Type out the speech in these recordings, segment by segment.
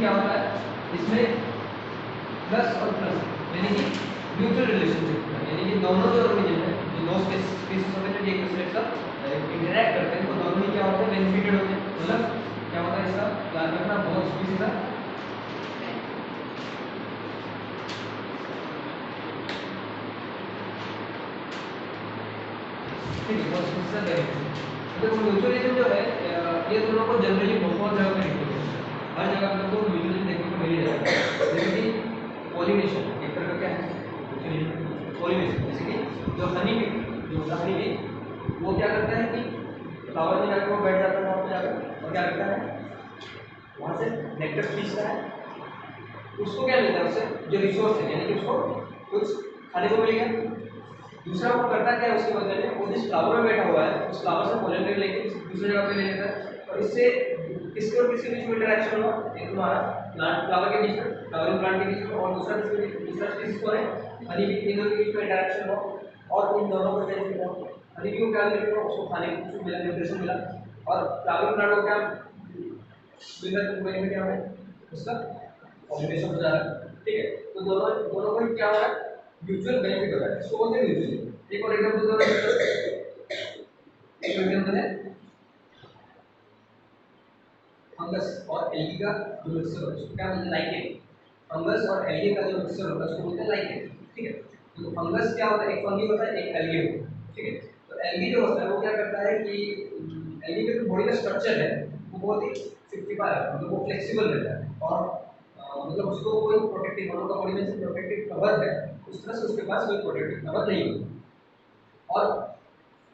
क्या होता है, इसमें प्लस और प्लस यानी कि म्यूचुअल रिलेशनशिप, यानी कि दोनों जो ऑर्गेनिज्म है, जो दो स्पीसीज होते हैं जो एक दूसरे के साथ इंटरेक्ट करते हैं, तो दोनों ही क्या होते हैं, बेनिफिटेड होते हैं। मतलब क्या होता है, इसका याद रखना, बहुत स्पीसीज है ठीक है, बहुत स्पीसीज है। देखो म्यूचुअलिज्म जो है ये दोनों को जनरली बहुत जगह पे देखने को मिलता है, हर जगह पे तो म्यूचुअलिज्म देखने को मिल ही जाता है। जैसे कि पॉलिनेशन एक तरह का क्या है, पॉलिनेशन। जैसे कि जो हनी बी, जो हनी बी वो क्या करता है कि फ्लावर में जाकर वो बैठ जाता है वहाँ पे जाकर, और क्या करता है वहाँ से नेक्टर खींचता है, उसको क्या मिलता है, उससे जो रिसोर्स है, यानी कि उसको कुछ खाने को मिल गया। दूसरा वो करता क्या है, उसके बदले में वो जिस फ्लावर में बैठा हुआ है उस फ्लावर से पोलन लेके दूसरी जगह पे ले लेता है, और इससे किसके और किसके बीच में इंटरेक्शन हुआ, एक तुम्हारा प्लांट फ्लावर के बीच में, फ्लावरिंग प्लांट के बीच में, और दूसरा दूसरा स्पीसीज कौन है, हनी बी, इन दोनों के बीच में इंटरेक्शन हुआ, और इन दोनों को बेनिफिट हुआ। हनी बी को क्या मिला, उसको खाने को कुछ मिला, न्यूट्रिशन मिला, और फ्लावरिंग प्लांट को क्या बेनिफिट क्या है, उसका पॉलिनेशन हो जा रहा है। ठीक है, तो दोनों दोनों को क्या हो रहा है, म्यूचुअल बेनिफिट हो रहा है, इसको बोलते हैं म्यूचुअल। एक और एग्जांपल दो, एक एग्जांपल है फंगस और एल्गी का जो मिक्सचर होता है, उसको क्या बोलते हैं, लाइकेन। फंगस और एल्गी का जो मिक्सचर होता है उसको बोलते हैं लाइकेन। ठीक है, तो फंगस क्या होता है, एक फंगी होता है, एक एल्गी होता है। ठीक है, तो एल्गी जो होता है वो क्या करता है कि एल्गी का जो बॉडी का स्ट्रक्चर है वो बहुत ही चिपचिपा रहता है, मतलब वो फ्लेक्सिबल रहता है, और मतलब उसको कोई प्रोटेक्टिव, हम लोग का बॉडी में से प्रोटेक्टिव कवर है, उस तरह से उसके पास कोई प्रोटेक्टिव कवर नहीं होता। और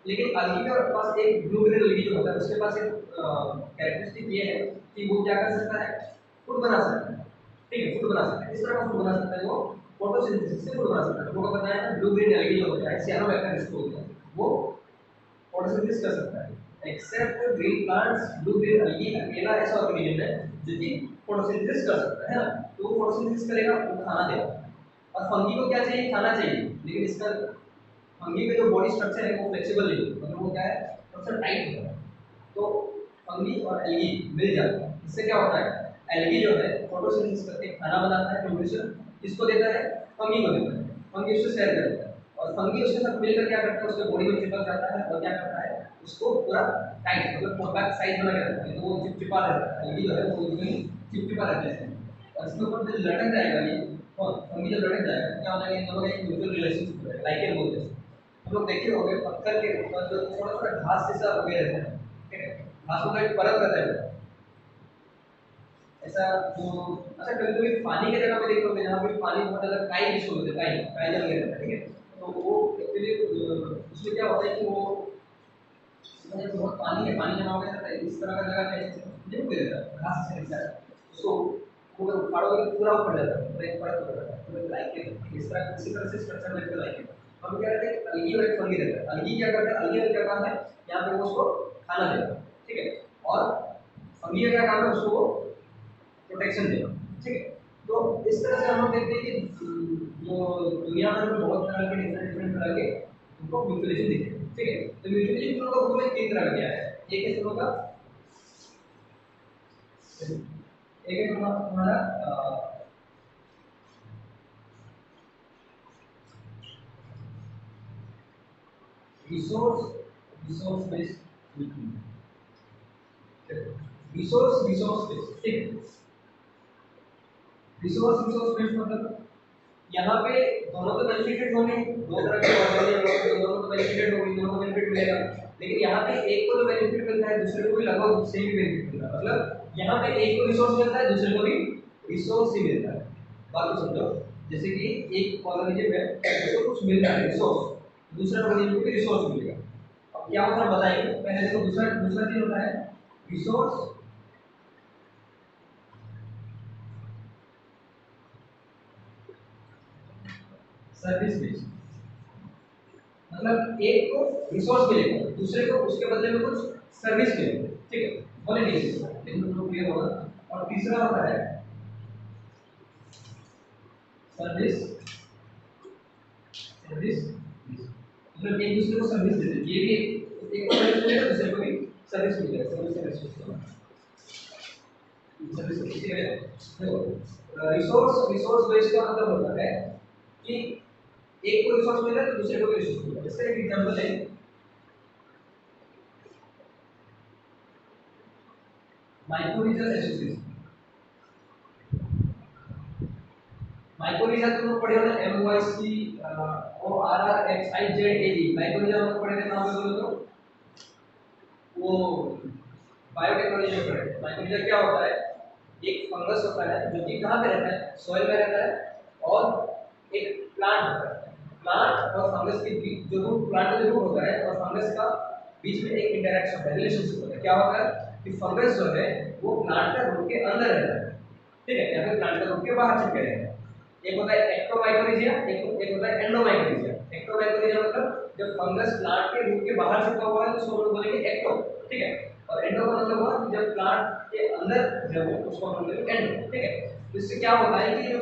लेकिन अलगी के पास एक ब्लू ग्रीन अलगी जो होता है उसके पास एक कैरेक्टरिस्टिक ये है कि वो क्या कर सकता है, फूड बना सकता है। ठीक है, फूड बना सकता है, इस तरह का फूड बना सकता है, वो फोटोसिंथेसिस से फूड बना सकता है। तो वो बताया ना, ब्लू ग्रीन अलगी जो होता है, सियानोबैक्टर जिसको बोलते हैं, वो फोटोसिंथेसिस कर सकता है। Except green plants, blue green algae अकेला ऐसा ऑर्गेनिज्म है जो कि फोटोसिंथेसिस कर सकता है ना, तो वो फोटोसिंथेसिस करेगा, वो खाना देगा। और फंगी को क्या चाहिए, खाना चाहिए, लेकिन इसका फंगी का जो बॉडी स्ट्रक्चर है वो फ्लेक्सिबल नहीं होता, मतलब वो क्या है, थोड़ा सा टाइट होता है। तो फंगी और एल्गी मिल जाते हैं, इससे क्या होता है, एल्गी जो है फोटोसिंथेसिस करके खाना बनाता है, न्यूट्रिशन किसको देता है, फंगी को देता है, फंगी उससे शेयर करता है, और फंगी उसके साथ मिलकर क्या करता है, उसके बॉडी में चिपक जाता है, और क्या करता है, उसको पूरा टाइट, मतलब कॉम्पैक्ट साइज बना के रखता है, तो वो चिपचिपा रहता है, एल्गी जो है वो चिपचिपा रहता है। और इसके ऊपर जो लटक जाएगा ये, और फंगी जब लटक जाएगा क्या होता है, इन दोनों का एक म्यूचुअल रिलेशनशिप हो जाएगा, लाइकेन बोलते हैं। हम लोग देखे होंगे पत्थर के ऊपर जो थोड़ा थोड़ा घास जैसा उगे रहता है, ठीक है, घास का एक परत रहता है ऐसा, जो अच्छा कभी कभी पानी की जगह पे देखते होंगे जहाँ पे पानी बहुत ज़्यादा काई जिसको बोलते हैं, काई काई जम गया रहता है। ठीक है, तो वो एक्चुअली उसमें क्या होता है कि वो जब बहुत पानी है, पानी जमा हो गया रहता है, इस तरह का जगह है नहीं उगे रहता है, घास से निकलता है, उसको पूरा उखाड़ोगे तो पूरा उखड़ जाता है, पूरा एक परत उखड़ जाता है, पूरा लाइकेन इस तरह इसी तरह से स्ट्रक्चर में लाइकेन। हम क्या कहते हैं, अलगी और एक फंगी रहता है। अलगी क्या करता है, अलगी का क्या काम है, यहाँ पे वो उसको खाना देगा, ठीक है, और फंगी का क्या काम है, उसको प्रोटेक्शन देगा। ठीक है, तो इस तरह से हम लोग देखते हैं कि जो दुनिया भर में बहुत तरह के डिफरेंट डिफरेंट तरह के उनको म्यूचुअलिज्म दिखते हैं। ठीक है, तो म्यूचुअलिज्म दोनों का ग्रुप में तीन तरह का क्या है, एक है दोनों का, एक है तुम्हारा resource resource based, resource resource based. ठीक है, रिसोर्स रिसोर्स बेस्ड मतलब यहाँ पे दोनों तो बेनिफिटेड होंगे, दो तरह के ऑर्गेनिज्म दोनों तो बेनिफिटेड होंगे, दोनों को बेनिफिट मिलेगा, लेकिन यहाँ पे एक को जो बेनिफिट मिलता है दूसरे को भी लगभग सेम ही बेनिफिट मिलता है। मतलब यहाँ पे एक को रिसोर्स मिलता है, दूसरे को भी रिसोर्स ही मिलता है। बात को समझो, जैसे कि एक ऑर्गेनिज्म है उसको कुछ मिलता है रिसोर्स, दूसरे ऑर्गेनिज्म को भी रिसोर्स मिलेगा। अब क्या होता है बताइए, पहले देखो दूसरा दूसरा चीज होता है रिसोर्स सर्विस बेस्ड। मतलब एक को रिसोर्स मिलेगा, दूसरे को उसके बदले में कुछ सर्विस मिलेगा। ठीक है, क्वालिटी लेकिन दोनों क्लियर होगा। और तीसरा होता है सर्विस सर्विस, मतलब एक दूसरे को सर्विस देते हैं, ये भी एक को सर्विस मिलेगा, दूसरे को भी सर्विस मिलेगा, service service. Resource resource based का मतलब होता है कि एक को रिसोर्स मिला तो दूसरे को भी रिसोर्स मिला। इसका एक एग्जांपल है, माइक्रोरीजन एसोसिएशन। माइक्रोरीजन तुम लोग पढ़े हो ना, MYCORRXIZAE। माइक्रोरीजन हम लोग पढ़े थे कहाँ पे बोलो तो, वो बायोटेक्नोलॉजी में पढ़े थे। माइक्रोरीजन क्या होता है, एक फंगस होता है जो कि कहाँ पे रहता है, सॉइल में रहता है, और एक प्लांट होता है। प्लांट और फंगस के बीच जो रूट, प्लांट का जो रूट होता है और फंगस का बीच में एक इंटरेक्शन होता है, रिलेशनशिप होता है। क्या होता है कि फंगस जो है वो प्लांट का रूट के अंदर रहता है, ठीक है, या फिर प्लांट का रूट के बाहर चिपके रहता है। एक होता है एक्टोमाइकोरिजिया, एक होता है एंडोमाइकोरिजिया। एक्टोमाइकोरिजिया मतलब जब फंगस प्लांट के रूट के बाहर चिपका हुआ है तो उसको हम लोग बोलेंगे एक्टो, ठीक है। और एंडो का मतलब हुआ कि जब प्लांट के अंदर जब वो, उसको हम बोलेंगे एंडो, ठीक है। तो इससे क्या होता है कि जो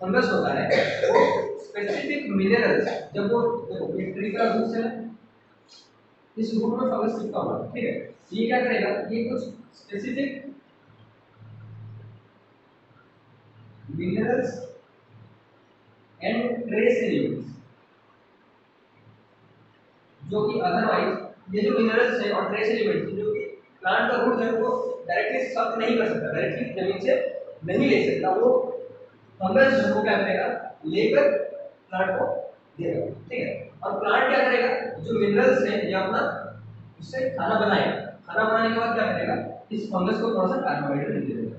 फंगस होता है वो स्पेसिफिक मिनरल्स, जब वो देखो ये ट्री का रूट है, इस रूट में फंगस चिपका हुआ है, ठीक है। ये क्या करेगा, ये कुछ specific minerals and trace elements, जो कि अदरवाइज ये जो मिनरल्स है और ट्रेस एलिमेंट्स जो कि प्लांट का रूट है वो डायरेक्टली सक नहीं कर सकता, डायरेक्टली जमीन से नहीं ले सकता, वो फंगस जो वो क्या करेगा, लेकर प्लांट को देगा, ठीक है। और प्लांट क्या करेगा, जो मिनरल्स है ये अपना उससे खाना बनाएगा। खाना बनाने के बाद क्या करेगा, इस फंगस को थोड़ा सा कार्बोहाइड्रेट दे देगा।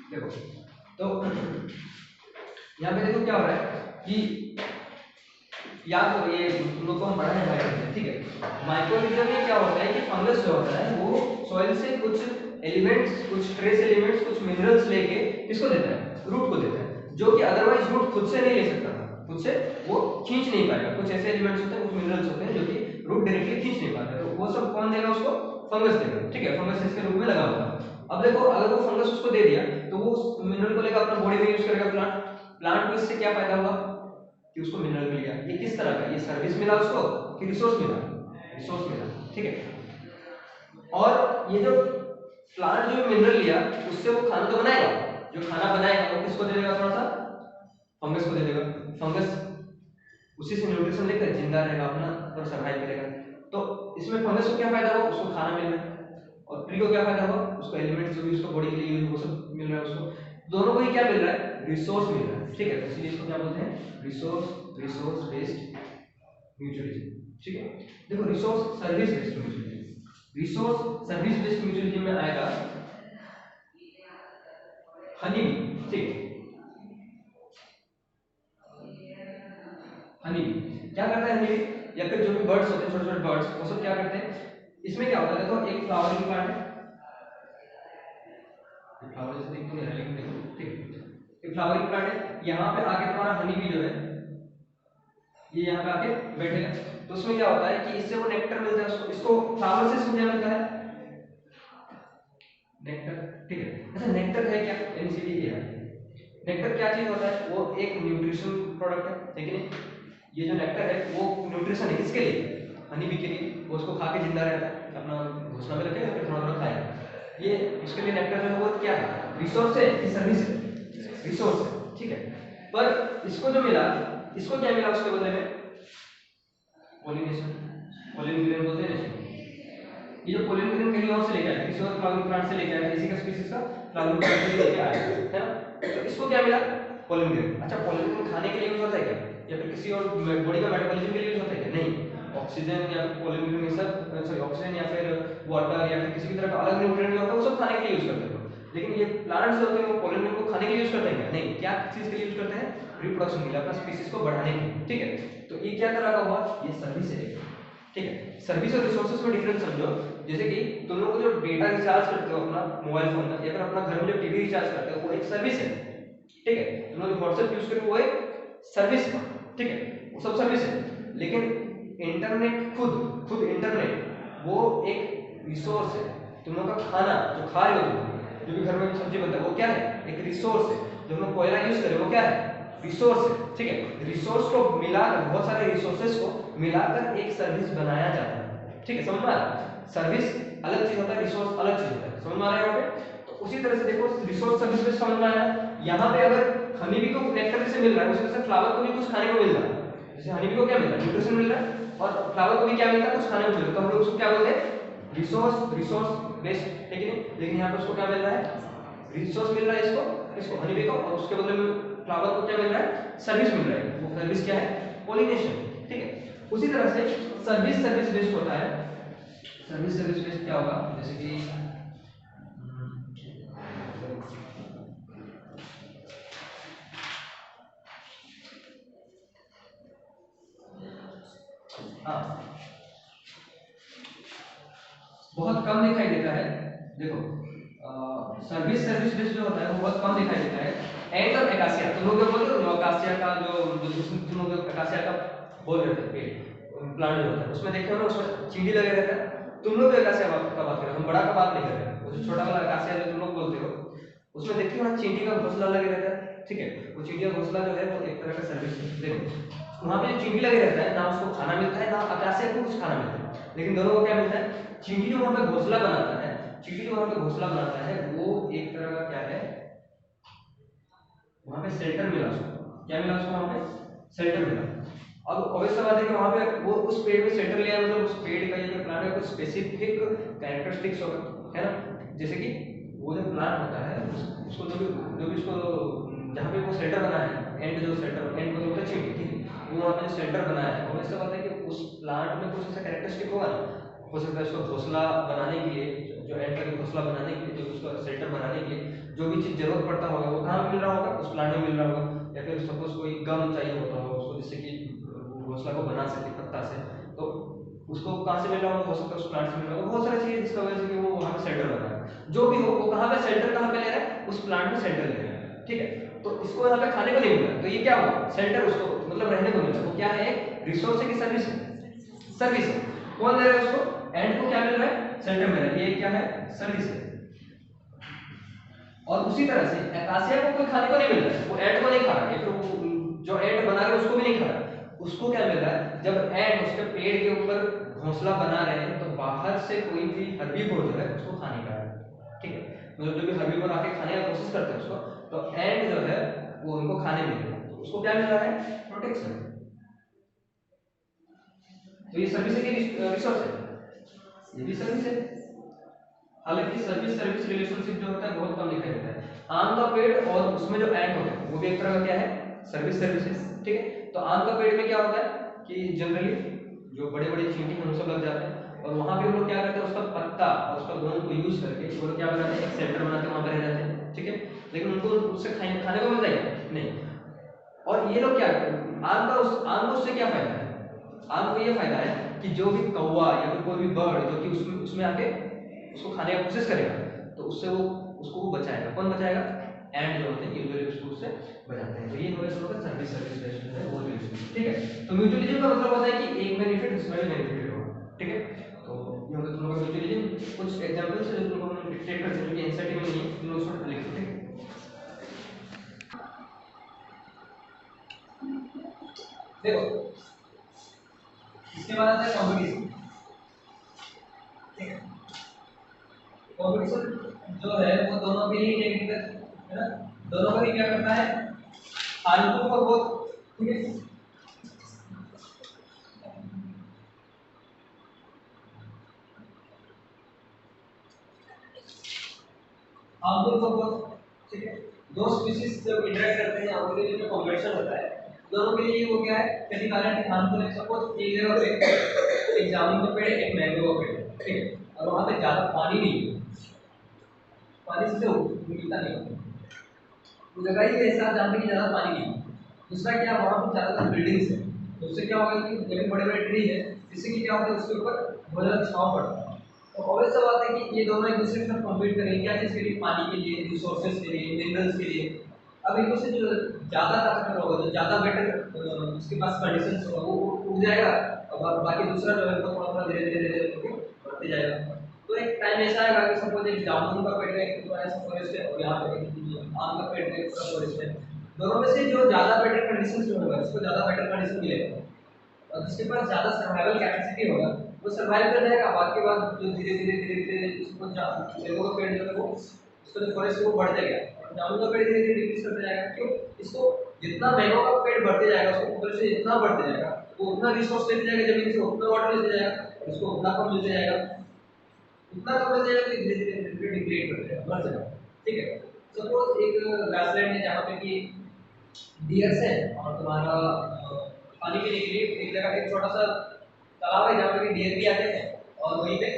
देखो तो यहाँ पे देखो क्या हो रहा है कि या तो ये तुम लोग को हम पढ़ा है, ठीक है। माइक्रोरिज्म में क्या होता है कि फंगस जो होता है वो सॉइल से कुछ एलिमेंट्स, कुछ ट्रेस एलिमेंट्स, कुछ मिनरल्स लेके किसको देता है, रूट को देता है, जो कि अदरवाइज रूट खुद से नहीं ले सकता था, खुद से वो खींच नहीं पाएगा। कुछ ऐसे एलिमेंट्स होते हैं, कुछ मिनरल्स होते हैं जो कि रूट डायरेक्टली खींच नहीं पाते, तो वो सब कौन देगा उसको, फंगस देगा, ठीक है। फंगस इसके रूट में लगा होगा। अब देखो अगर वो फंगस उसको दे दिया तो वो उस मिनरल को लेकर अपना बॉडी में यूज करेगा। प्लांट को इससे क्या फायदा होगा कि उसको मिनरल मिल गया। ये किस तरह का, ये सर्विस मिला उसको कि रिसोर्स मिला, रिसोर्स मिला, ठीक है। और ये जो प्लांट जो मिनरल लिया उससे वो खाना तो बनाएगा, जो खाना बनाएगा वो किसको दे देगा, थोड़ा सा फंगस को दे देगा। फंगस उसी से न्यूट्रिशन लेकर जिंदा रहेगा अपना और सर्वाइव करेगा। तो इसमें फंगस को क्या फायदा हुआ, उसको खाना मिल रहा है, और ट्री को क्या फायदा हुआ, उसको एलिमेंट्स जो भी उसको बॉडी के लिए यूज वो सब मिल रहा है उसको। दोनों को ही क्या मिल रहा है, रिसोर्स मिल रहा है, ठीक है। इसलिए इसको क्या बोलते हैं, रिसोर्स बेस्ड म्यूचुअलिज्म, ठीक है। देखो resource service based mutualism, resource service based mutualism में आएगा हनी, ठीक है। हनी क्या करता है, हनी या फिर जो भी बर्ड्स होते हैं, छोटे छोटे बर्ड्स, वो सब क्या करते हैं, इसमें क्या होता है, देखो एक फ्लावरिंग प्लांट है, फ्लावर जैसे दिख तो नहीं रहा लेकिन देखो, ठीक है। एक फ्लावरिंग प्लांट है, यहाँ पे आके तुम्हारा हनी भी जो है ये यहाँ पे आके बैठेगा। तो उसमें क्या होता है कि इससे वो नेक्टर मिलता है उसको, इसको फ्लावर से इसको क्या मिलता है, नेक्टर, ठीक है। अच्छा नेक्टर है क्या, एनसीडी है। नेक्टर क्या चीज होता है, वो एक न्यूट्रिशन प्रोडक्ट है, ठीक है। ये जो नेक्टर है वो न्यूट्रिशन है किसके लिए, हनी बी के लिए। वो उसको खा के जिंदा रहता है, अपना घोंसला में रखेगा फिर थोड़ा थोड़ा खाएगा। ये उसके लिए नेक्टर जो है वो क्या है, रिसोर्स है कि सर्विस है, रिसोर्स है, ठीक है। पर इसको जो मिला, इसको क्या मिला उसके बदले में, पोलिनेशन, पोलिन ग्रेन बोलते हैं इसको। ये जो पोलिन ग्रेन कहीं और से लेके आया, किसी और फ्लावरिंग प्लांट से लेके आया, किसी का स्पीशीज का फ्लावरिंग प्लांट से लेके आया है ना। तो इसको क्या मिला, पोलिन ग्रेन। अच्छा पोलिन ग्रेन खाने के लिए यूज होता है क्या, या फिर किसी और बॉडी का मेटाबॉलिज्म के लिए यूज होता है क्या, नहीं। ऑक्सीजन या फिर पोलिन ग्रेन ये सब, सॉरी ऑक्सीजन या फिर वाटर या फिर किसी भी तरह का अलग न्यूट्रिएंट होता है वो सब खाने के लिए यूज करते हैं। लेकिन ये प्लांट्स जो होते हैं वो पोलिन ग्रेन को खाने के लिए यूज करते हैं क्या, नहीं। क्या चीज के लिए यूज करते हैं, रिप्रोडक्शन के लिए, अपना स्पीशीज को बढ़ाने के लिए, ठीक है। तो ये क्या तरह का हुआ, ये सर्विस है, ठीक है। सर्विस और रिसोर्सेज में डिफरेंस समझो। जैसे कि तुम लोग जो डेटा रिचार्ज करते हो अपना मोबाइल फोन का, या फिर अपना घर में जो टीवी रिचार्ज करते हो वो एक सर्विस है, ठीक है। तुम लोग जो व्हाट्सएप यूज करते हो वो एक सर्विस है, ठीक है, वो सब सर्विस है। लेकिन इंटरनेट खुद इंटरनेट वो एक रिसोर्स है। तुम लोग का खाना जो खा रहे हो जो भी घर में सब्जी बनता है वो क्या है, एक रिसोर्स है। जो हम लोग कोयला यूज करें वो क्या है, रिसोर्स है, ठीक है। रिसोर्स को मिलाकर, बहुत सारे रिसोर्सेज को मिलाकर एक सर्विस बनाया जाता है, ठीक है, समझ में आ रहा है। सर्विस अलग चीज होता है, रिसोर्स अलग चीज होता है, समझ में आ रहा है यहाँ पे। तो उसी तरह से देखो रिसोर्स सर्विस में समझ में आया। यहाँ पे अगर हनी बी को नेक्टर से मिल रहा है, उसी तरह से फ्लावर को भी कुछ खाने को मिल रहा है। जैसे हनी बी को क्या मिल रहा है, न्यूट्रिशन मिल रहा है, और फ्लावर को भी क्या मिलता है, कुछ खाने को मिल रहा है। तो हम लोग उसको क्या बोलते हैं, रिसोर्स बेस्ड, ठीक है। लेकिन यहाँ पे उसको क्या मिल रहा है, रिसोर्स मिल रहा है इसको हनी बी को, और उसके बदले में फ्लावर को क्या मिल रहा है, सर्विस मिल रहा है। वो सर्विस क्या है, पोलिनेशन, ठीक है। उसी तरह से सर्विस बेस्ड होता है। सर्विस बेस्ड क्या होगा, जैसे कि हाँ, बहुत कम दिखाई देता है। देखो सर्विस बेस्ड जो होता है वो बहुत कम दिखाई देता है। एंड ऑफ एकासिया, तुम लोग जो बोल रहे हो अकासिया का जो तुम लोग अकासिया का बोल रहे थे पेड़ प्लांट जो होता है, उसमें देखे हो ना, उसमें चींटी लगे रहता है। तुम लोग अकासिया का बात कर रहे हो, हम बड़ा का बात नहीं कर रहे हैं। वो जो छोटा वाला अकासिया जो तुम लोग बोलते हो, उसमें देखते हो ना चींटी का घोंसला लगे रहता है, ठीक है। वो चींटी का घोंसला जो है वो एक तरह का सर्विस है। देखो वहाँ पे जो चींटी लगे रहता है ना, उसको खाना मिलता है, ना अकासिया को कुछ खाना मिलता है, लेकिन दोनों को क्या मिलता है, चींटी जो वहाँ पे घोंसला बनाता है, चींटी जो वहाँ पे घोंसला बनाता है वो एक तरह का क्या है, वहाँ पे शेल्टर मिला उसको। क्या मिला उसको, वहाँ पे शेल्टर मिला। अब ऑब्वियस बात है कि वहाँ पे वो उस पेड़ में शेल्टर लिया, मतलब उस पेड़ का जो प्लांट है कुछ स्पेसिफिक कैरेक्टरिस्टिक्स होगा, है ना। जैसे कि वो जो प्लांट होता है उसको जो भी उसको जहाँ पे वो शेल्टर बना है, एंड को होता है चींटी, ठीक है। वो वहाँ पे जो शेल्टर बनाया है, ऑब्वियस बात है कि उस प्लांट में कुछ ऐसा कैरेक्टरिस्टिक होगा ना। हो सकता है उसको घोंसला बनाने के लिए, जो एंड का घोंसला बनाने के लिए, जो उसका शेल्टर बनाने के लिए जो भी चीज जरूरत पड़ता होगा वो कहाँ मिल रहा होगा, उस प्लांट में मिल रहा होगा। या फिर सपोज कोई गम चाहिए होता होगा उसको, जिससे कि घोंसला को बना सके पत्ता से, तो उसको कहाँ से मिल रहा होगा, हो सकता है उस प्लांट से मिल रहा होगा। बहुत सारी चीजें जिसका वजह से कि वो वहाँ पे शेल्टर बना है। जो भी हो वो कहाँ पे शेल्टर, कहाँ पे ले रहा है, उस प्लांट में शेल्टर ले रहा है, ठीक है। तो इसको यहाँ पे खाने को नहीं मिल रहा, तो ये क्या हुआ, शेल्टर उसको मतलब रहने को मिल रहा है। वो क्या है, रिसोर्स है कि सर्विस है, सर्विस है। कौन दे रहा है उसको, एंड को क्या मिल रहा है, शेल्टर मिल रहा है, ये क्या है, सर्विस है। और उसी तरह से एकासिया को कोई खाने को नहीं मिल रहा है, वो एंड को नहीं खा रहा है, तो जो एंड बना रहे उसको भी नहीं खा रहा है। उसको क्या मिल रहा है, जब एंड उसके पेड़ के ऊपर घोंसला बना रहे हैं तो बाहर से कोई भी हर्बीवोर जो है उसको खाने का है, ठीक है। मतलब जो भी हर्बीवोर आके खाने का कोशिश करते हैं उसको, तो एंड जो है वो उनको खाने मिल रहा है, तो उसको क्या मिल रहा है, प्रोटेक्शन। तो ये सर्विस है कि रिसोर्स है, ये भी सर्विस है। हालांकि सर्विस रिलेशनशिप जो होता है बहुत कम दिखाई देता है। आम का पेड़ और उसमें जो एंड होता है वो भी एक तरह का क्या है, सर्विस है, ठीक है। तो आम का पेड़ में क्या होता है कि जनरली जो बड़े बड़े चींटी हैं वो सब लग जाते हैं, और वहां पे वो लोग क्या करते हैं, उसका पत्ता और उसका गोंद को यूज करके वो लोग क्या बनाते हैं, एक सेंटर बनाते हैं, वहां पे रह जाते हैं, ठीक है। लेकिन उनको उससे खाने को मिलता है नहीं। और ये लोग क्या करते हैं, आम का उससे क्या फायदा है, आम को ये फायदा है कि जो भी कौवा या फिर कोई भी बर्ड जो कि उसमें आके उसको खाने की कोशिश करेगा, तो उससे वो उसको वो बचाएगा। कौन बचाएगा, एंड जो होते हैं यूजुअली उसको उससे बचाते हैं। तो ये हमारे दोनों का सर्विस बेस्ड है वो रिलेशन, ठीक है। तो म्यूचुअलिज्म का मतलब होता है कि एक बेनिफिट दूसरा भी बेनिफिट होगा, ठीक है। तो ये होता है तुम लोगों का म्यूचुअलिज्म। कुछ एग्जांपल्स है जो तुम लोगों ने डिक्टेट करते हैं, जो कि एनसीईआरटी में नहीं है, तुम लोग उसको लिखो, ठीक है। देखो इसके बाद आता है कंपटीशन, ठीक है। कंपटीशन जो है वो दोनों के लिए टेक्निकल है ना, दोनों को ही क्या करता है, हार्मफुल फॉर बोथ, ठीक है। हार्मफुल फॉर बोथ, ठीक है। दो स्पीशीज जब इंटरेक्ट करते हैं उनके लिए जो कंपटीशन होता है दोनों के लिए वो क्या है, क्षतिकारक है, हार्मफुल है। सपोज एक जगह पे एक जामुन का पेड़ है, एक मैंगो का पेड़ है, ठीक है, और वहां पे ज्यादा पानी नहीं है, पानी से मिलता नहीं है, वो जगह ही ऐसा जहाँ पे ज़्यादा पानी नहीं है। दूसरा क्या, वहाँ पर ज़्यादातर बिल्डिंग्स है, तो उससे क्या होगा कि जमीन बड़े बड़े ट्री है, जिससे कि क्या होता है उसके ऊपर बहुत ज़्यादा छाँव पड़ता है। तो ऑब्वियस सा बात है कि ये दोनों एक दूसरे के साथ कम्पीट करेंगे, क्या चीज़ के लिए, पानी के लिए, रिसोर्सेज के लिए, मिनरल्स के लिए। अब इनको से जो ज़्यादा ताकतवर होगा, जो ज़्यादा बेटर उसके पास कंडीशन होगा वो उग जाएगा, और बाकी दूसरा जो है तो थोड़ा थोड़ा धीरे धीरे बढ़ते जाएगा। तो एक टाइम ऐसा आएगा कि सपोज एक जामुन का पेड़ है, एक तो ऐसा फॉरेस्ट है, और यहाँ पे एक आम का पेड़ है, पूरा फॉरेस्ट है। दोनों में से जो ज़्यादा बेटर कंडीशन जो होगा, जिसको ज़्यादा बेटर कंडीशन मिलेगा और जिसके पास ज़्यादा सर्वाइवल कैपेसिटी होगा, वो सर्वाइव कर जाएगा। बाकी बात जो धीरे धीरे धीरे धीरे उसको मैंगो का पेड़ जो है वो, उसका जो फॉरेस्ट है वो बढ़ता गया, और जामुन का पेड़ धीरे धीरे डिक्रीज करते जाएगा। क्यों? इसको जितना मैंगो का पेड़ बढ़ते जाएगा, उसको ऊपर से जितना बढ़ते जाएगा, वो उतना रिसोर्स लेते जाएगा जमीन से, उतना वाटर लेते जाएगा, और उसको उतना कम मिलते जाएगा, उतना कम मिलते जाएगा कि धीरे धीरे धीरे धीरे डिग्रेड करते जाएगा, मर जाएगा। ठीक है। सपोज एक ग्रासलैंड है जहाँ पे कि डियर्स है, और तुम्हारा पानी पीने के लिए एक जगह एक छोटा सा तालाब है जहाँ पे डियर भी आते हैं, और वहीं पे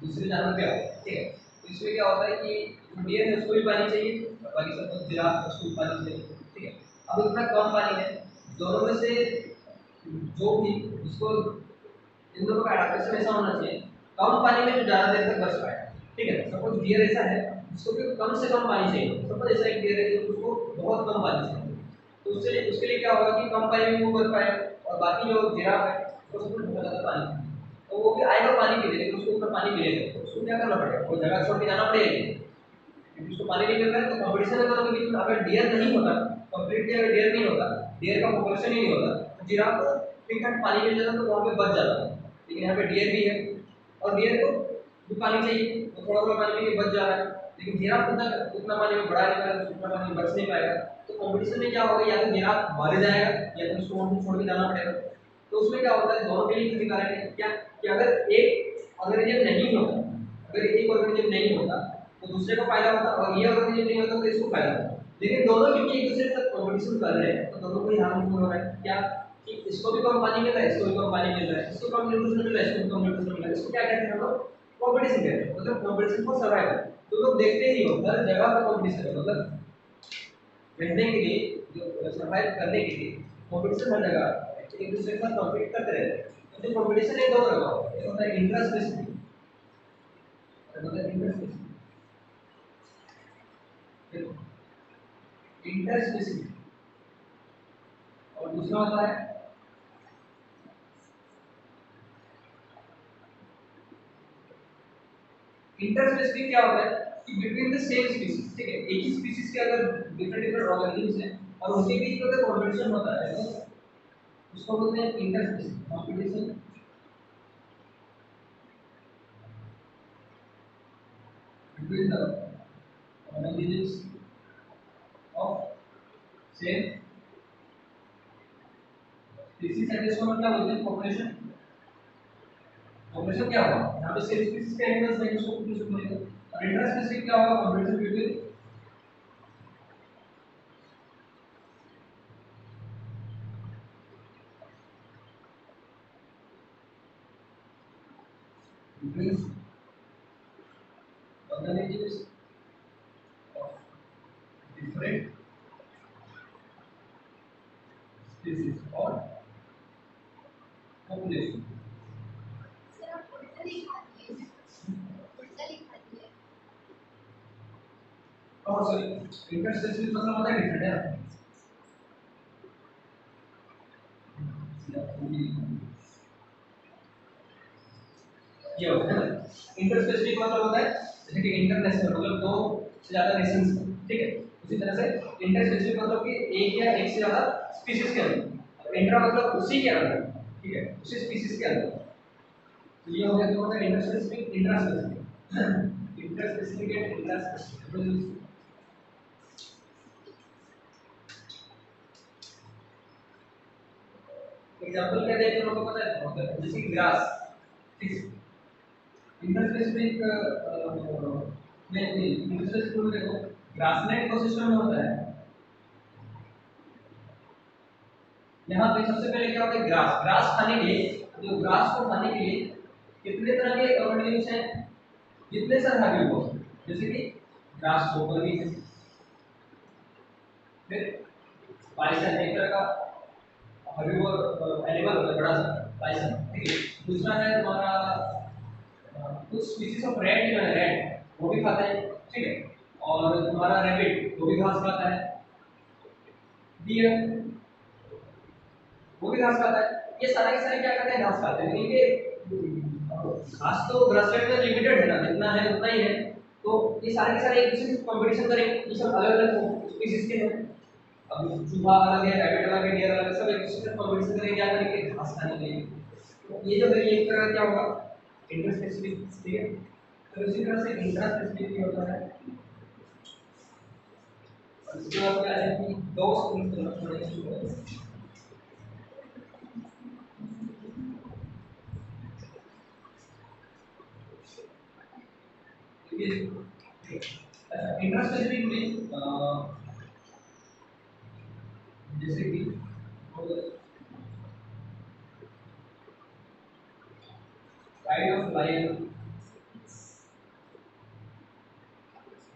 दूसरे जानवर भी आते हैं। ठीक है। तो इसमें क्या होता है कि डियर है उसको भी पानी चाहिए, और बाकी सब जिराफ उसको भी पानी चाहिए। ठीक है। अब इतना कम पानी है, दोनों में से जो भी उसको, इन दोनों का एडाप्टेशन ऐसा होना चाहिए, कम पानी में जो ज़्यादा देर तक बच पाए। ठीक है। सपोज डियर ऐसा है जिसको कि कम से कम पानी चाहिए, सपोज ऐसा एक डियर है जो उसको बहुत कम पानी चाहिए, तो उससे उसके लिए क्या होगा कि कम पानी में वो कर पाए, और बाकी जो जिराफ है उसको बहुत ज़्यादा पानी चाहिए, तो वो भी आएगा पानी पीने, लेकिन उसको उतना पानी मिलेगा तो उसको क्या करना पड़ेगा, वो जगह छोड़ के जाना पड़ेगा, क्योंकि उसको पानी नहीं मिल रहा है। तो कॉम्पिटिशन है दोनों के बीच में। अगर डियर नहीं होता, कंप्लीटली अगर डियर नहीं होता, डियर का पॉपुलेशन ही नहीं होता, तो जिराफ को ठीक ठाक पानी मिल जाता तो वहाँ पे बच जाता। लेकिन यहाँ पे डियर भी है, और डियर को भी पानी चाहिए, तो थोड़ा थोड़ा पानी पी के बच जा रहा है, लेकिन जिराफ उतना उतना पानी में बढ़ा नहीं पाएगा, उतना पानी में बच नहीं पाएगा। तो कॉम्पिटिशन में क्या होगा, या तो जिराफ मर जाएगा या तो उसको वहाँ से छोड़ के जाना पड़ेगा। तो उसमें क्या होता है, दोनों के लिए हानिकारक है क्या, कि अगर एक ऑर्गेनिज्म नहीं होता, अगर एक ऑर्गेनिज्म नहीं होता तो दूसरे को फायदा होता, और ये ऑर्गेनिज्म नहीं होता तो इसको फायदा होता। लेकिन दोनों क्योंकि एक दूसरे के साथ कॉम्पिटिशन कर रहे हैं, तो दोनों को ही हार्मफुल हो रहा है। क्या कि इसको भी कम पानी मिल रहा है, इसको भी कम पानी मिल रहा है, इसको कम न्यूट्रिशन मिल रहा है, इसको भी कम न्यूट्रिशन मिल रहा है। इसको क्या कहते हैं हम लोग, कॉम्पिटिशन कहते हैं। मतलब कॉम्पिटिशन को सर्वाइवल, तो लोग देखते ही हो हर जगह पर कॉम्पिटिशन है। मतलब रहने के लिए, जो सर्वाइव करने के लिए कॉम्पिटिशन हर जगह है, एक दूसरे के साथ कॉम्पीट करते रहते हैं। तो जो कॉम्पिटिशन है दो तरह का, एक होता है इंट्रा स्पेसिफिक, मतलब इंटर स्पेसिफिक, और दूसरा होता है इंटर स्पेसिफिक। क्या होता है कि बिटवीन द सेम स्पीसीज, ठीक है, एक ही स्पीसीज के अगर डिफरेंट डिफरेंट ऑर्गेनिजम्स हैं और उनके बीच में अगर कॉम्पिटिशन होता है तो उसको बोलते हैं inter specific competition between the organisms of same species. And इसको हम क्या बोलते हैं, पॉपुलेशन। पॉपुलेशन क्या होगा, यहाँ पे सेम स्पीसीज के एनिमल्स हैं, उसको पॉपुलेशन बोलेंगे। और इंटर स्पेसिफिक क्या होगा, competition between between organisms of different species or population। और सॉरी, इंटर स्पेसिफिक मतलब होता है डिफरेंट है। ये होता है इंटर स्पेसिफिक मतलब होता है जैसे कि इंटरनेशनल, मतलब दो से ज्यादा नेशंस, ठीक है। उसी तरह से इंटर स्पेसिफिक मतलब कि एक या एक से ज्यादा स्पीशीज के अंदर, इंट्रा मतलब उसी के अंदर, ठीक है, उसी स्पीशीज के अंदर। तो ये हो गया जो होता है inter specific, intra specific. Inter specific and intra specific example क्या दें, लोगों को पता है बहुत है, जैसे ग्रास, ठीक है। इंटर स्पेसिफिक में इंटर स्पेसिफिक में देखो ग्रासलैंड इकोसिस्टम में होता है। यहाँ पे सबसे पहले क्या होता है, ग्रास, ग्रास खाने के लिए, जो ग्रास को खाने के लिए कितने तरह के ऑर्गेनिजम्स हैं, कितने सारे हर्बीवोर्स, जैसे कि ग्रास होपर भी है, फिर बाइसन एक तरह का हर्बीवोर एनिमल होता है बड़ा सा बाइसन, ठीक है। दूसरा है तुम्हारा कुछ स्पीशीज ऑफ रैट जो है, रैट वो भी खाता है, ठीक है। और तुम्हारा रैबिट वो भी घास खाता है, डियर वो भी घास खाता है। ये सारे के सारे क्या करते हैं, घास खाते हैं। इनके घास तो ग्रासलैंड में लिमिटेड है ना, जितना है उतना ही है। तो ये सारे के सारे एक दूसरे से कंपटीशन करेंगे, ये सब अलग अलग स्पीसीज के हैं। अब चूहा अलग है, रैबिट अलग है, डियर अलग है, सब एक दूसरे से कंपटीशन करेंगे क्या करेंगे, घास खाने के लिए। तो ये जो वेरिएट करेगा क्या होगा, इंटर स्पेसिफिक, ठीक है। तो इसी तरह से इंट्रा स्पेसिफिक भी होता है। और इसके बाद क्या है कि दो स्पीसीज इंट्रास्पेसिफिक में जैसे कि काइंड ऑफ लायन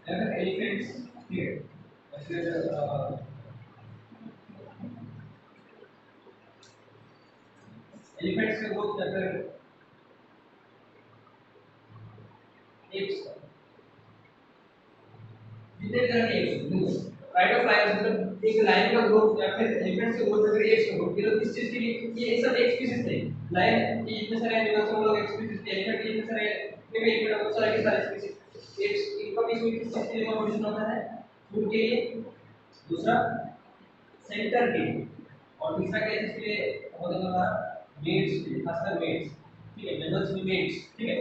एलिफेंट्स, ठीक है। एलिफेंट्स का ग्रोथ क्या करेंगे, एप्स जितने तरह के एप्स, राइट ऑफ लायन मतलब एक लायन का ग्रोथ या फिर एलिफेंट्स का ग्रोथ अगर एप्स का ग्रोथ, ये लोग किस चीज के लिए, ये सब एक स्पीशीज थे। लायन के इतने सारे एनिमल्स हम लोग एक स्पीशीज थे, एलिफेंट के इतने सारे फीमेल के बहुत सारे के सारे स्पीशीज, एप्स इनका भी किस चीज के लिए कंपटीशन होता है, फूड के लिए। दूसरा सेंटर के, और तीसरा क्या है इसके लिए होता है मेट्स के लिए, खासकर मेट्स, ठीक है, मेमल्स में मेट्स, ठीक है।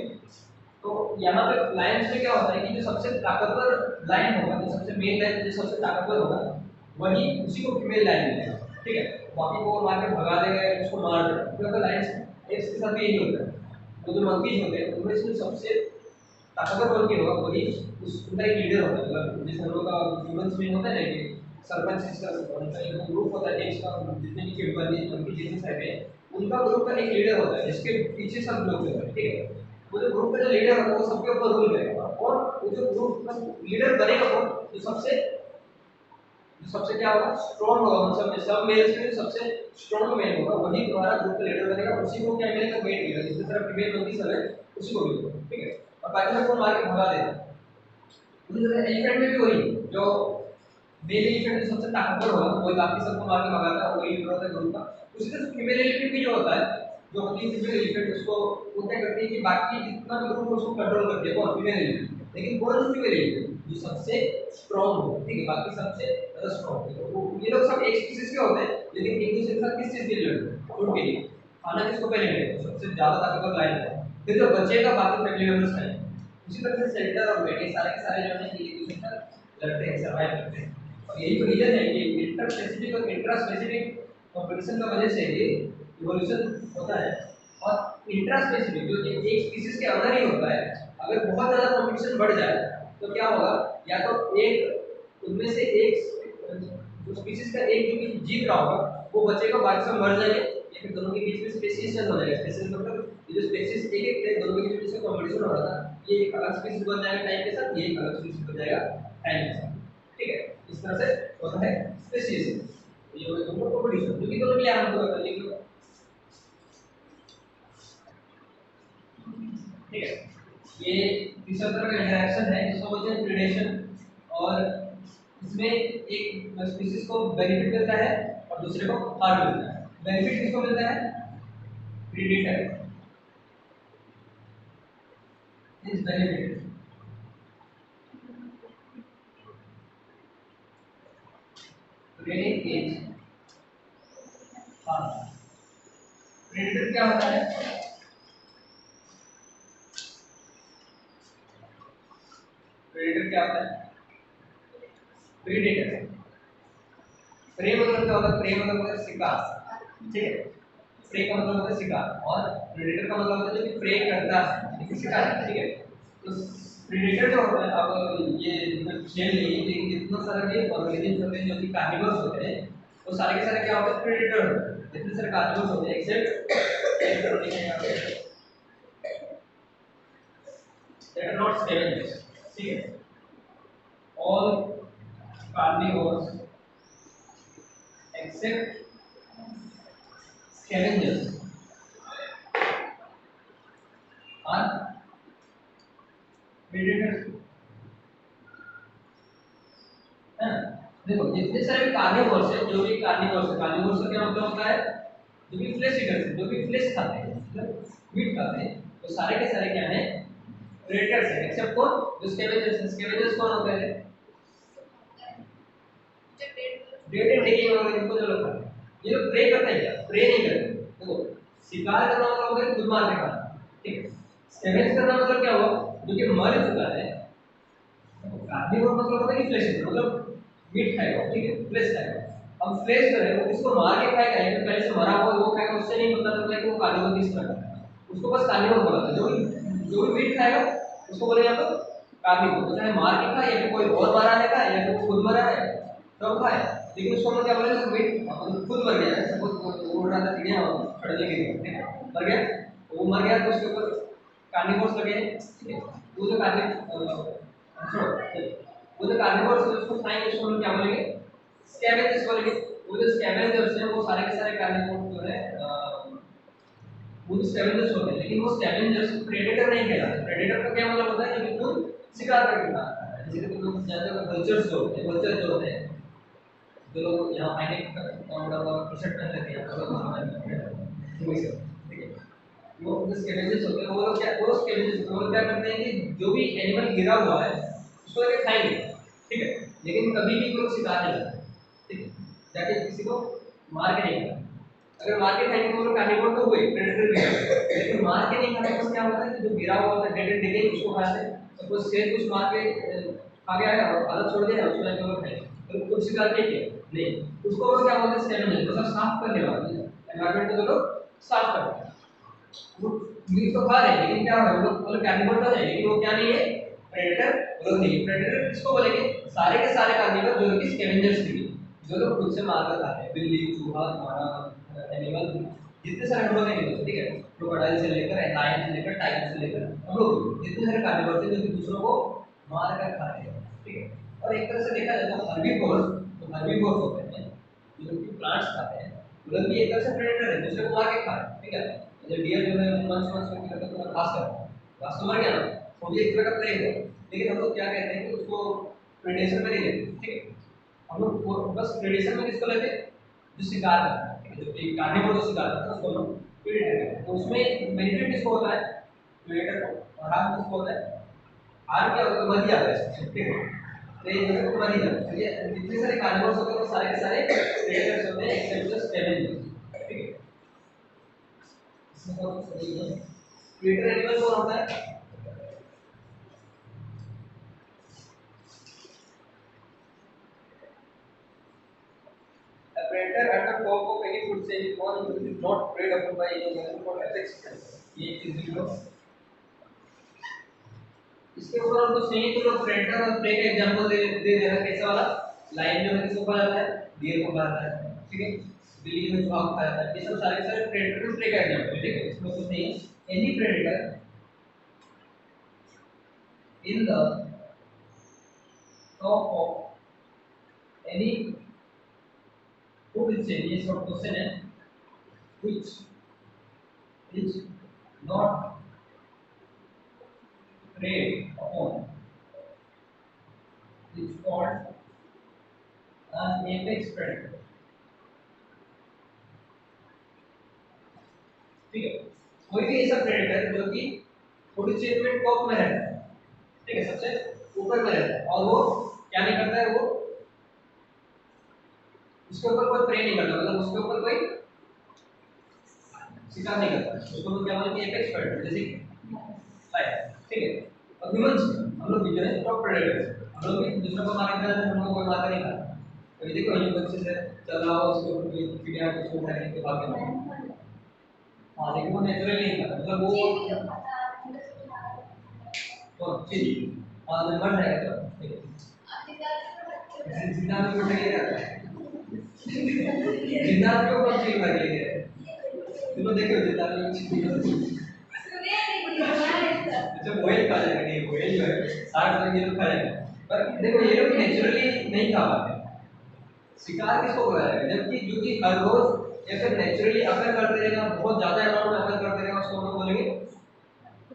तो यहाँ पे लायंस में क्या होता है कि जो सबसे ताकतवर लायन होगा, जो सबसे मेल लायन जो सबसे ताकतवर होगा, वही उसी को फीमेल लायन मिलेगा, ठीक है। बाकी को मार के भगा देगा, उसको मार देगा, क्योंकि लायंस एप्स के साथ भी यही होता है। वो जो मंकीज होते हैं उनमें से सबसे ताकतवर मंकी होगा वही उस उनका एक लीडर होता है। मतलब जैसे हम लोग का ह्यूमंस में होता है ना कि सरपंच सिस्टम, उनका एक ग्रुप होता है, एप्स का जितने भी चिंपैंजी मंकी जितने सारे हैं, उनका ग्रुप का एक लीडर होता है जिसके पीछे सब लोग चलते हैं, ठीक है। वो जो ग्रुप का जो लीडर होगा वो सबके ऊपर रूल करेगा, और वो जो ग्रुप का लीडर बनेगा वो जो सबसे क्या होगा, स्ट्रॉन्ग होगा, मतलब सब मेल्स में सबसे स्ट्रॉन्ग मेल होगा वही तुम्हारा ग्रुप का लीडर बनेगा, उसी को क्या मिलेगा, मेट मिलेगा। जिस तरह फीमेल मंकी सब है उसी को मिलेगा, ठीक है। और बाकी सबको मार के भगा देगा। उसी तरह एलिफेंट में भी वही, जो मेल एलिफेंट जो सबसे ताकतवर होगा वही बाकी सबको मार के भगाता है, वही लीडर होता है ग्रुप का। उसी तरह फीमेल एलिफेंट भी जो होता है, जो होती है फीमेल एलिफेंट, उसको वो क्या करती है कि बाकी जितना भी ग्रुप है उसको कंट्रोल करती है, कौन, फीमेल एलिफेंट। लेकिन कौन सी फीमेल एलिफेंट जो सबसे स्ट्रॉन्ग हो, ठीक है, बाकी सबसे ज्यादा स्ट्रॉन्ग है। तो ये लोग सब एक स्पीशीज के होते हैं, लेकिन एक दूसरे के साथ किस चीज के लिए लड़ते हैं, फूड के लिए। खाना किसको पहले मिलेगा, सबसे ज्यादा ताकतवर लायन है, फिर जो बचेगा बाकी फैमिली मेंबर्स खाएंगे। उसी तरह से सेंटर और मेट सारे के सारे जो है एक दूसरे के साथ लड़ते हैं, सर्वाइव करते हैं। और यही तो रीजन है कि इंटर स्पेसिफिक और इंट्रा स्पेसिफिक कंपटीशन की वजह से ये इवोल्यूशन होता है। और इंट्रा स्पेसिफिक जो एक स्पीशीज के अंदर ही होता है, अगर बहुत ज़्यादा कंपटीशन बढ़ जाए तो क्या होगा, या तो एक उनमें से एक जो स्पीशीज का एक जो कि जीत रहा होगा वो बचेगा, बाकी सब मर जाएंगे, या फिर दोनों के बीच में स्पेसिएशन हो जाएगा। स्पेसिएशन मतलब ये जो स्पेसीज एक एक थे दोनों के बीच में कंपटीशन हो रहा था, ये एक अलग स्पीशीज बन जाएगा टाइम के साथ, ये एक अलग स्पीशीज बन जाएगा टाइम के साथ, ठीक है। इस तरह से होता है स्पेसिएशन, ये हो गया कंपटीशन, जो कि दोनों के लिए हम पूरा कर लेंगे, ठीक है। ये तीसरा तरह का इंटरेक्शन है जिसको बोलते हैं प्रीडेशन, और इसमें एक स्पीशीज को बेनिफिट मिलता है और दूसरे को हार्म मिलता है। बेनिफिट किसको मिलता है, predator is benefit, predating is harm. Predator क्या होता है, प्रीडेटर क्या होता है, प्रीडेटर प्रे मतलब क्या होता है, प्रे मतलब होता है शिकार, ठीक है। प्रे का मतलब होता है शिकार, और प्रेडेटर का मतलब होता है जो कि प्रे करता है, लेकिन शिकार है, ठीक है। तो प्रेडेटर जो होता है, अब ये शेर नहीं है लेकिन जितना सारा के ऑर्गेनिज्म होते हैं जो कि कार्निवोरस होते हैं, वो सारे के सारे क्या होते हैं, प्रेडेटर होते हैं। जितने सारे कार्निवोरस होते हैं except that are not scavengers, ठीक है। All carnivorous except scavengers are predators, है ना। देखो जितने सारे कार्निवोर्स है, जो भी कार्निवोर्स है, कार्निवोर्स का क्या मतलब होता है, जो भी फ्लेश ईटर्स है, जो भी फ्लेश खाते हैं, मतलब मीट खाते हैं, तो सारे के सारे क्या है, प्रेडेटर्स है, एक्सेप्ट कौन, जो स्कैवेंजर्स है। स्कैवेंजर्स कौन होते हैं, डेट एंड डिकेइंग ऑर्गेनिज्म को जो लोग खाते हैं। ये लोग प्रे करते हैं क्या, प्रे नहीं करते। देखो शिकार करना मतलब होता है खुद मार के खाना, ठीक है। स्कैवेंज करना मतलब क्या हुआ, जो कि मर चुका है। कार्निवोर मतलब होता है कि फ्लेश मतलब मीट खाएगा, ठीक है, फ्लेश खाएगा। अब फ्लेश जो है वो किसको मार के खाएगा या फिर पहले से मरा हुआ वो खाएगा, उससे नहीं पता चलता है कि वो कार्निवोर किस तरह का है। उसको बस कार्निवोर बोला था। जो भी मीट खाएगा उसको बोलेंगे आप कार्निवोर। तो चाहे मार के खाए या फिर कोई और मारा है खाए या फिर खुद मरा है तब खाए, लेकिन उसको हम क्या बोले, मीट खुद मर गया है, सपोज वो उड़ रहा था चिड़िया खड़ने के लिए, ठीक है, मर गया, वो मर गया तो उसके ऊपर कार्निवोर्स लगे, ठीक है। वो जो कार्निवोर्स है उसको खाएंगे, उसको हम क्या बोलेंगे, स्कैवेंजर्स बोलेंगे। वो जो स्कैवेंजर्स हैं वो सारे के सारे कार्निवोर्स जो है वो स्कैवेंजर्स होते हैं, लेकिन वो स्कैवेंजर्स प्रेडेटर नहीं कहलाते। प्रेडेटर का क्या मतलब होता है, जो बिल्कुल शिकार करके खाता है। जैसे कि लोग जानते हो वल्चर्स जो होते हैं, वल्चर जो होते हैं जो लोग यहाँ आईने का टी-शर्ट पहन लेते हैं, ठीक है, वो जो स्कैवेंजर्स होते हैं वो लोग क्या, वो स्कैवेंजर्स वो लोग क्या करते हैं कि जो भी एनिमल गिरा हुआ है उसको लेके खाएंगे, ठीक है, लेकिन कभी भी कोई शिकार नहीं करते, ठीक है, जाके किसी को मार के नहीं खाते। अगर मार के खाएंगे तो वो लोग कार्निवोर तो हुए, प्रेडेटर भी है, लेकिन मार के नहीं खाने पर क्या होता है कि जो गिरा हुआ होता है डेड एंड डिकेइंग उसको खाते हैं। सपोज शेर कुछ मार के खा गया है और आदत छोड़ दिया, उसको जाके वो खाएंगे, तो कुछ शिकार नहीं किया, नहीं, उसको वो क्या बोलते हैं, स्कैवेंजर, मतलब साफ करने वाले, एनवायरनमेंट को जो लोग साफ करते हैं। वो मीट तो खा रहे हैं लेकिन क्या है, वो लोग कार्निवोर तो है लेकिन वो क्या नहीं है, प्रेडेटर। वो लोग नहीं, प्रेडेटर किसको बोलेंगे, सारे के सारे कार्निवोर जो कि स्कैवेंजर्स भी, जो लोग खुद से मार कर खाते हैं, बिल्ली चूहा हमारा एनिमल जितने सारे हम लोग एनिमल्स, ठीक है, क्रोकोडाइल से लेकर लायन से लेकर टाइगर से लेकर हम लोग जितने सारे कार्निवोर थे जो कि दूसरों को मार कर खाते हैं, ठीक है। और एक तरह से देखा जाए तो हर्बीवोर्स, तो हर्बीवोर्स होते हैं जो कि प्लांट्स खाते हैं, वो लोग भी एक तरह से प्रेडेटर है, दूसरे को मार के खा रहे हैं, ठीक है। जब डियर जो है मंच मंच करके करके पूरा घास कर रहा है, घास तो मर गया ना, वो भी एक तरह का प्रे है, लेकिन हम लोग क्या कहते हैं कि उसको प्रेडेशन में नहीं लेते, ठीक है। हम लोग बस प्रेडेशन में किसको लेते हैं, जो शिकार करता है, ठीक है, जो एक कार्निवोर जो शिकार करता है उसको हम लोग प्रेडेटर कहते हैं। तो उसमें बेनिफिट किसको होता है, प्रेडेटर को, और हार्म किसको होता है, हार्म क्या होता है, मर जाता है, ठीक है, तो ये जो है वो मर ही जाता है। ये जितने सारे कार्निवोर्स होते हैं वो सारे के सारे प्रेडेटर्स होते हैं एक्सेप्ट द स्कैवेंजर्स, ठीक है। प्रेडेटर एनिमल कौन होता है, a predator at the top of any food chain is one which is not preyed upon by any animal for apex। ये चीज लिख लो, इसके ऊपर हम कुछ नहीं, तो लोग प्रेडेटर और प्रे का एग्जांपल दे देना, कैसा वाला, लायन जो है किसको खा जाता है, डियर को खा जाता है, ठीक है, बिल्ली जो है चूहा को खा जाता है, ये सब सारे सारे प्रेडेटर और प्रे का एग्जांपल, ठीक है, इसमें कुछ नहीं है। Any predator in the top of any food chain, ये सब क्वेश्चन है, which is not preyed upon is called an apex predator, ठीक है। कोई भी ऐसा प्रेडेटर जो कि फूड चेन में टॉप में रहता है, ठीक है, सबसे ऊपर में रहता है, और वो क्या नहीं करता है, वो उसके ऊपर कोई प्रे नहीं करता, मतलब उसके ऊपर कोई शिकार नहीं करता, उसको हम क्या बोलते हैं, एपेक्स प्रेडेटर, जैसे लायन, ठीक है। और ह्यूमंस हम लोग भी जो है टॉप प्रेडेटर, हम लोग भी दूसरों को मारने का हम लोग कोई मार नहीं खाता। तो ये देखो ह्यूमंस से चल रहा हो उसके ऊपर कोई चिड़िया को उठाने के बाद में, हां, लेकिन वो नेचुरली नहीं खाता, मतलब वो तो चीज हां मर जाएगा, तो ठीक है, जिंदा भी उठाएगा, जिंदा को कौन सी मार लेगा, तुम देखो जिंदा में अच्छा वही खा जाएगा, नहीं वही जो है 60 ये लोग खा जाएंगे, पर देखो ये लोग नेचुरली नहीं खा पाते, शिकार किसको बोला जाएगा, जबकि जो कि हर रोज या फिर नेचुरली अगर करते रहेगा, बहुत ज्यादा अमाउंट में अगर करते रहेगा, उसको हम लोग बोलेंगे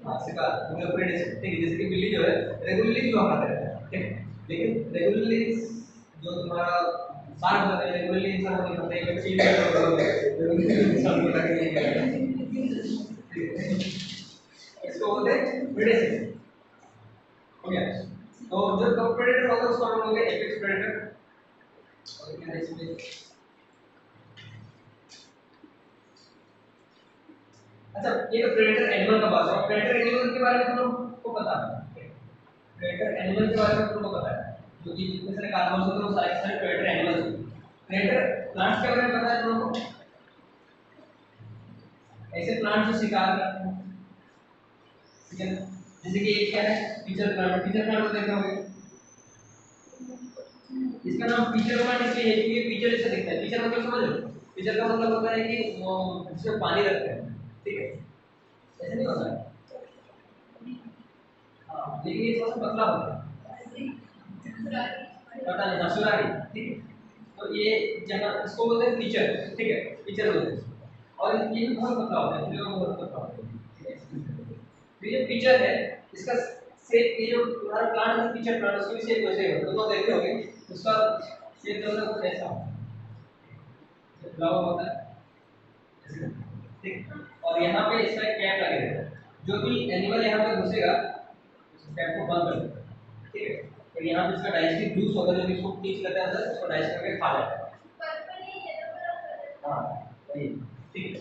हाँ शिकार, मतलब प्रेडेशन, ठीक है। जैसे कि बिल्ली जो है रेगुलरली जो खाता रहता है, ठीक है, लेकिन रेगुलरली जो तुम्हारा शार्क जो है रेगुलरली इंसान को नहीं खाता है, एक चीज रेगुलरली इंसान को लगा नहीं है, इसको बोलते हैं प्रेडेसेटर। हो गया। तो जो प्रेडेटर होगा उसको हम बोलते हैं एपेक्स प्रेडेटर। और क्या है इसमें, अच्छा ये तो प्रेडेटर एनिमल का बात है। प्रेडेटर एनिमल के बारे में तुम लोग को पता है? प्रेडेटर एनिमल के बारे में तुमको पता है? जो कि जितने सारे कार्निवोरस होते हैं वो सारे प्रेडेटर एनिमल्स होते हैं। प्रेडेटर प्लांट्स के बारे में पता है तुम लोगों को? ऐसे प्लांट जो शिकार करते हैं, ठीक है, जैसे कि एक क्या है फीचर प्लांट। फीचर प्लांट को देखे होंगे, इसका नाम फीचर प्लांट इसलिए है क्योंकि ये फीचर जैसा दिखता है। फीचर मतलब समझ लो, फीचर का मतलब होता है कि वो जिसमें पानी रखते हैं, ठीक है, ऐसे नहीं होता है। हाँ लेकिन ये थोड़ा सा पतला होता है, पता नहीं, सुराही, ठीक है। तो ये जगह इसको बोलते हैं फीचर, ठीक है, फीचर बोलते हैं। और ये भी बहुत पतला होता है, इसलिए वो बहुत पतला होता है, ठीक है। तो ये फीचर है, इसका शेप, ये जो तुम्हारा प्लांट है फीचर प्लांट, उसकी भी शेप वैसे ही होता है। तुम लोग देखे होंगे उसका शेप जो है कुछ ऐसा फ्लावर होता है, ठीक। और यहाँ पे इसका एक कैप लगे रहता है, जो भी एनिमल यहाँ पे घुसेगा उस कैप को बंद कर देता है, ठीक है। तो यहाँ पे इसका डाइजेस्टिव जूस होगा जो कि इसको टीच करता है अंदर, उसको डाइजेस्ट करके खा लेता है। हाँ वही, ठीक है।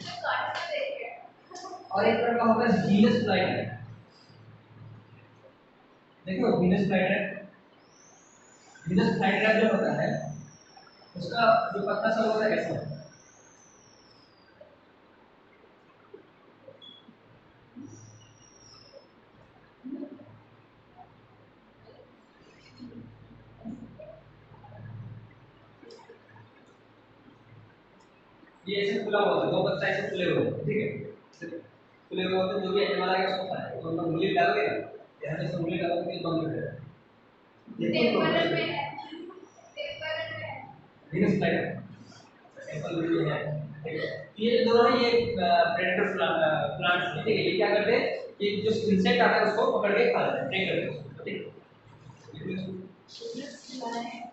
और एक तरह का होता है जीनस फ्लाइट। देखो वीनस फ्लाइट्रेट, वीनस फ्लाइट्रेट जो होता है उसका जो पत्ता सा होता है ऐसा होता है। ये ऐसे खुला हुआ होता है, दो पत्ता ऐसे खुले हुए होते हैं, ठीक है, खुले हुए होते हैं। जो भी एनिमल आएगा उसको खाना है, तो हम उंगली डालोगे ना, यहाँ से उंगली डालोगे तो बंद हो जाएगा। वीनस फ्लाइट्रेट एप्पल भी है, ठीक है। ये दोनों ही एक प्रेडेटर प्लांट्स हैं, ठीक है। ये क्या करते हैं, ये जो इंसेक्ट आता है उसको पकड़ के खा लेते हैं, ट्रेक करते हैं उसको, ठीक है।